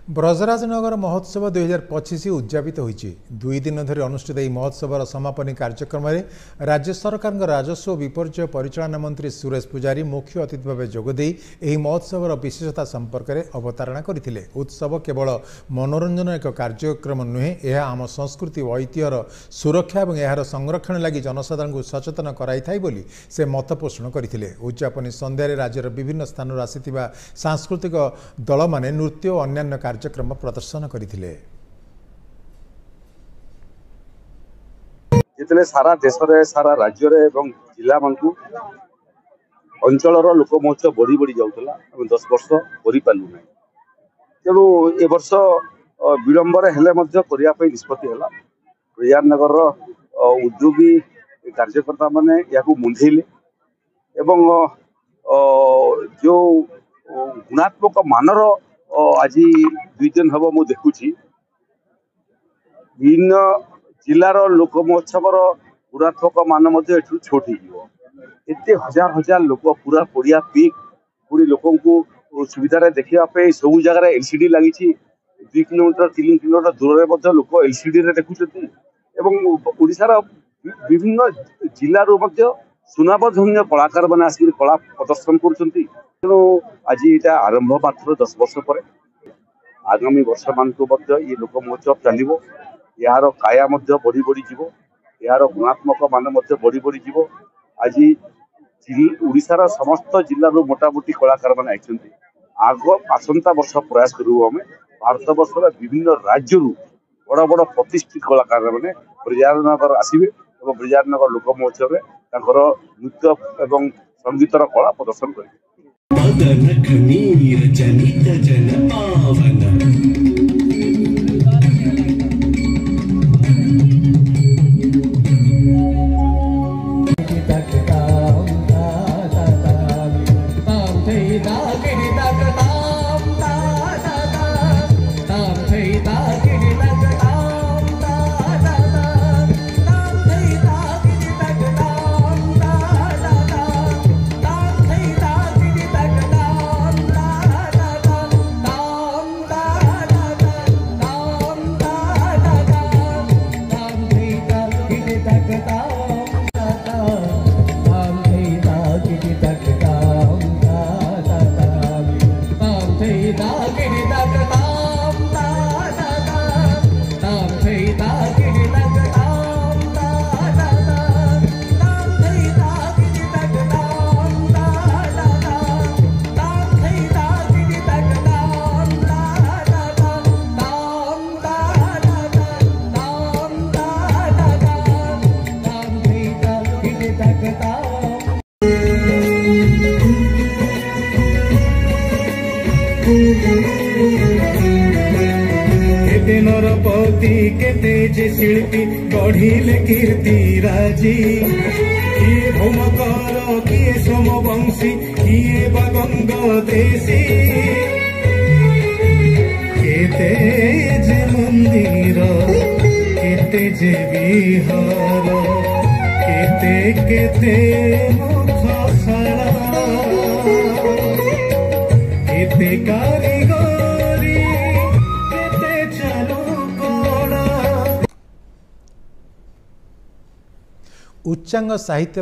ब्रजराजनगर महोत्सव 2025 उद्यापित होइछि। 2 दिन धरि अनुष्ठित ଏହି महोत्सवर समापनी कार्यक्रम में राज्य सरकार राजस्व और विपर्यय परिचालना मंत्री सुरेश पुजारी मुख्य अतिथि भाव जोगदे ଏହି महोत्सवर विशेषता संपर्क में अवतारणा करथिले। उत्सव केवल मनोरंजन एक कार्यक्रम नुहे, यह आम संस्कृति और ऐतिह्यर सुरक्षा और यार संरक्षण लगी जनसाधारण को सचेतन कराई बोली से मत पोषण करथिले। उद्यापनी संध्यारे राज्यर विभिन्न स्थानରୁ आसिथिबा सांस्कृतिक दल माने नृत्य और अन्यान्य कार्यक्रम प्रदर्शन करथिले। जितने सारा देश रे सारा राज्य रे एवं जिला मानकु अंचलर लोक महोत्सव बढ़ी बढ़ी जाउतला 10 वर्ष करि पालु नै। तेणु ए वर्ष विलंबर हेले मध्य करिया पई निष्पत्ति हला। प्रयागनगर रो उद्योगी कार्यकर्ता माने याकु मुंधेले एवं जो गुणात्मक मानर आज 2 दिन हम मु देखुची विभिन्न जिलार लोक महोत्सव गुणात्मक मान छोट हो हजार हजार लोक पूरा पड़िया पिक पूरी लोक सुविधा देखा सब जगह एलसीडी लगी 2 किलोमीटर 3 किलोमीटर दूर में लोक एलसीडी देखुं ओडिशार विभिन्न जिलूर सुनामधन्य कलाकार मैंने आसिक कला प्रदर्शन कर। तेणु आज यहाँ आरंभ मात्र 10 वर्ष पर आगामी वर्ष मान ये लोक महोत्सव चलो यार काया बढ़ी बढ़ी जीव यार गुणात्मक मान बढ़ी बढ़ी जीव। आज ओडिशार समस्त जिलूर मोटामोटी कलाकार मैंने आग आसंता वर्ष प्रयास करूँ आम भारत वर्षर विभिन्न राज्य बड़ बड़ प्रतिष्ठित कलाकार मैंने ब्रजराजनगर आसवे और ब्रजराजनगर लोक महोत्सव नृत्य एवं संगीतर कला प्रदर्शन करेंगे। केते नरपति केते जे शिल्पी गढ़िले कीर्ति राजी किए भौमकर किए सोमवंशी किए बा गंगदेशी केते जे मंदिर केते जे विहार केते केते मुखशाला केते कारीगरी केते चालू उच्चांग साहित्य